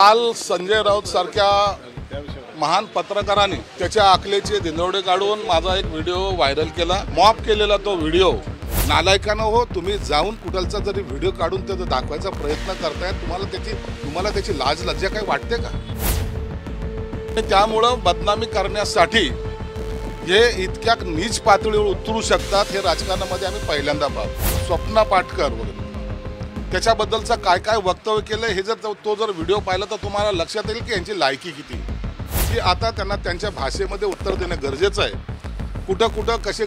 काल संजय राऊत सारख्या महान पत्रकारांनी त्याच्या आकलेचे धिंदोडे काढून माझा एक व्हिडिओ व्हायरल केला। मॉप केलेला तो व्हिडिओ नालायकानं हो, तुम्ही जाऊन कुठलचा जरी व्हिडिओ काढून ते दाखवायचा प्रयत्न करताय, तुम्हाला त्याची लाज लज्जा काही वाटते का? त्यामुळं बदनामी करण्यासाठी हे इतक्या नीच पातळीवर उतरू शकतात हे राजकारणामध्ये आम्ही पहिल्यांदा पाहतो। स्वप्ना पाटकर वगैरे त्याच्याबद्दलचं काय काय वक्तव्य केलं हे जर तो व्हिडिओ पाहिला तर तुम्हाला लक्षात येईल की यांची लायकी किती, की आता त्यांना त्यांच्या भाषेमध्ये उत्तर देणं गरजेचं आहे। कुठं कशी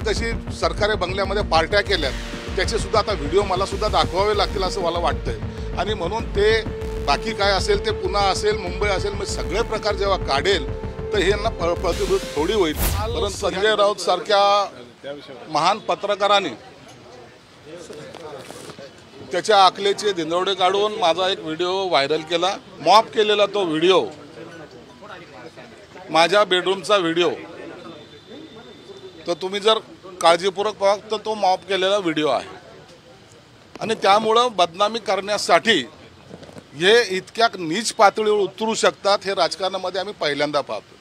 सरकारी बंगल्यामध्ये पार्ट्या केल्यात त्याचे सुद्धा आता व्हिडिओ मला सुद्धा दाखवावे लागतील असं मला वाटतंय। आणि म्हणून ते बाकी काय असेल ते पुन्हा असेल मुंबई असेल मग सगळे प्रकार जेव्हा काढेल तर हे यांना प्रतिभूत थोडी होईल। परंतु संजय राऊत सारख्या महान पत्रकारांनी त्याच्या आकलेचे धिंदोडे काढून माझा एक व्हिडिओ व्हायरल केला। मॉप केलेला तो व्हिडिओ माझ्या बेडरूमचा व्हिडिओ, तर तुम्ही जर काळजीपूर्वक पाहा तर तो मॉप केलेला व्हिडिओ आहे। आणि त्यामुळं बदनामी करण्यासाठी हे इतक्या नीच पातळीवर उतरू शकतात हे राजकारणामध्ये आम्ही पहिल्यांदा पाहतो।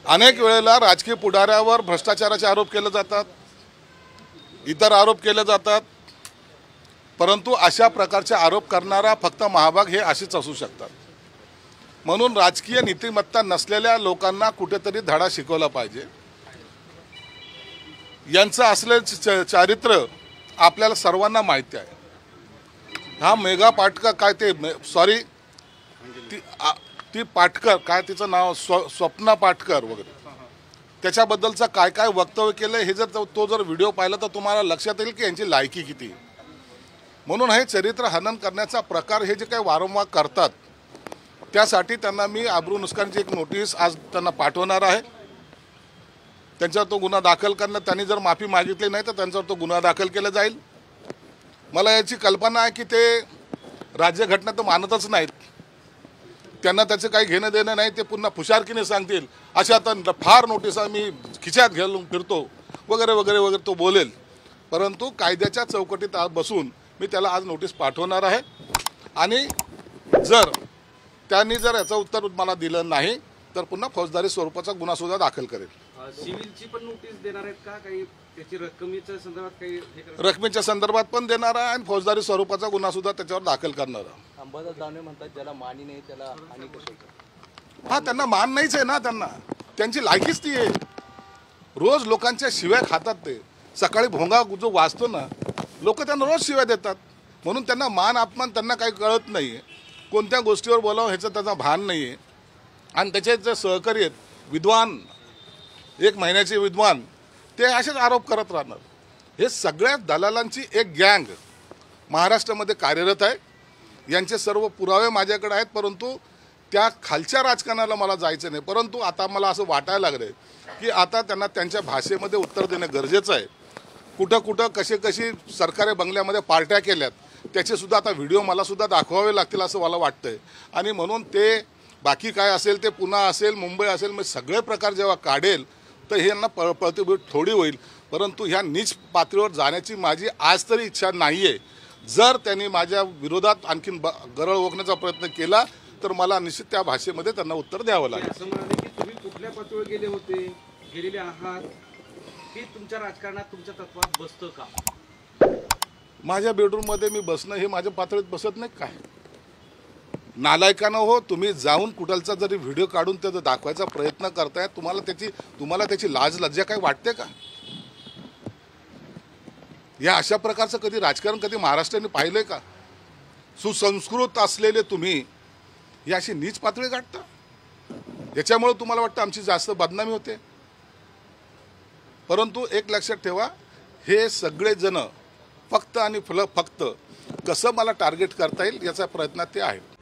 अनेक वेळेला राजकीय पुढाऱ्यावर भ्रष्टाचाराचे आरोप केले जातात, इतर आरोप केले जातात, परंतु अशा प्रकारचे आरोप करणारा फक्त महाभाग हे असेच असू शकतात। म्हणून राजकीय नीतिमत्ता नसलेल्या लोकांना कुठेतरी धडा शिकवला पाहिजे। यांचं असलेलं चारित्र्य आपल्याला सर्वांना माहिती आहे। हा मेघा पाटकर काय ते सॉरी ती पाटकर काय तिचं नाव स्वप्ना पाटकर वगैरे त्याच्याबद्दलचं काय काय वक्तव्य केलं हे जर तो व्हिडिओ पाहिला तर तुम्हाला लक्षात येईल की यांची लायकी किती। म्हणून हे चरित्र हनन करण्याचा प्रकार हे जे काही वारंवार करतात त्यासाठी त्यांना मी अब्रू नुकसानीची एक नोटीस आज त्यांना पाठवणार आहे। त्यांच्यावर तो गुन्हा दाखल करणं, त्यांनी जर माफी मागितली नाही तर त्यांच्यावर तो गुन्हा दाखल केला जाईल। मला याची कल्पना आहे की ते राज्यघटना तर मानतच नाहीत, त्यांना त्याचं काही घेणं देणं नाही, ते पुन्हा फुशारकीने सांगतील अशा तर फार नोटिसा मी खिशात घालून फिरतो वगैरे वगैरे वगैरे तो बोलेल। परंतु कायद्याच्या चौकटीत आज बसून मी त्याला आज नोटीस पाठवणार आहे। आणि जर त्यांनी याचं उत्तर मला दिलं नाही तर पुन्हा फौजदारी स्वरूपाचा गुन्हा सुद्धा दाखल करेल। सिव्हिलची पण नोटीस देणार आहेत का? काही त्याची रकमेच्या संदर्भात काही रकमेच्या संदर्भात पण देणार आहे आणि फौजदारी स्वरूपाचा गुन्हा सुद्धा त्याच्यावर दाखल करणार आहे। अंबादास दानवे म्हणतात ज्याला मानी नाही त्याला हानी कशी? हा, त्यांना मान नाहीच आहे ना, त्यांची लायकीच ती आहे। रोज लोकांच्या शिव्या खातात, ते सकाळी भोंगा जो वाजतो ना लोक त्यांना रोज शिव्या देतात। म्हणून त्यांना मान अपमान त्यांना काही कळत नाही आहे, कोणत्या गोष्टीवर बोलावं ह्याचं त्याचा भान नाही आहे। आणि त्याचे जे सहकारी आहेत विद्वान, 1 महिन्याचे विद्वान, ते असेच आरोप करत राहणार। हे सगळ्या दलालांची एक गँग महाराष्ट्रामध्ये कार्यरत आहे। यांचे सर्व पुरावे माझ्याकडे आहेत, परंतु त्या खालच्या राजकारणाला मला जायचं नाही। परंतु आता मला असं वाटायला लागलं की आता त्यांना त्यांच्या भाषेमध्ये उत्तर देणं गरजेचं आहे। कुठं कशी सरकारी बंगल्यामध्ये पार्ट्या केल्यात त्याचे सुद्धा आता व्हिडिओ मला सुद्धा दाखवावे लागतील असं मला वाटतंय। आणि म्हणून ते बाकी काय असेल ते पुन्हा असेल मुंबई असेल मग सगळे प्रकार जेव्हा काढेल तर हे यांना प्रतिभूत थोडी होईल। परंतु ह्या नीच पातळीवर जाण्याची माझी आज तरी इच्छा नाही आहे। जर त्यांनी माझ्या विरोधात आणखीन गरळ ओकण्याचा प्रयत्न केला तर मला निश्चित त्या भाषेमध्ये त्यांना उत्तर द्यावं लागेल। असं म्हणाले की तुम्ही कुठल्या पातळीवर गेलेले आहात हे तुमच्या राजकारणात तुमच्या तत्वात बसतं का? माझ्या बेडरूममध्ये मी बसणं हे माझ्या पातळीत बसत नाही काय? नालायकानं हो, तुम्ही जाऊन कुठलचा जरी व्हिडिओ काढून ते दाखवायचा प्रयत्न करताय, तुम्हाला त्याची लाज लज्जा काही वाटते का? या अशा प्रकारचं कधी राजकारण कधी महाराष्ट्राने पाहिलंय का? सुसंस्कृत असलेले तुम्ही ही अशी नीच पातळी गाठता, याच्यामुळे तुम्हाला वाटतं आमची जास्त बदनामी होते। परंतु एक लक्षात ठेवा, हे सगळेजण फक्त आणि फक्त कसं मला टार्गेट करता येईल याचा प्रयत्न ते आहेत।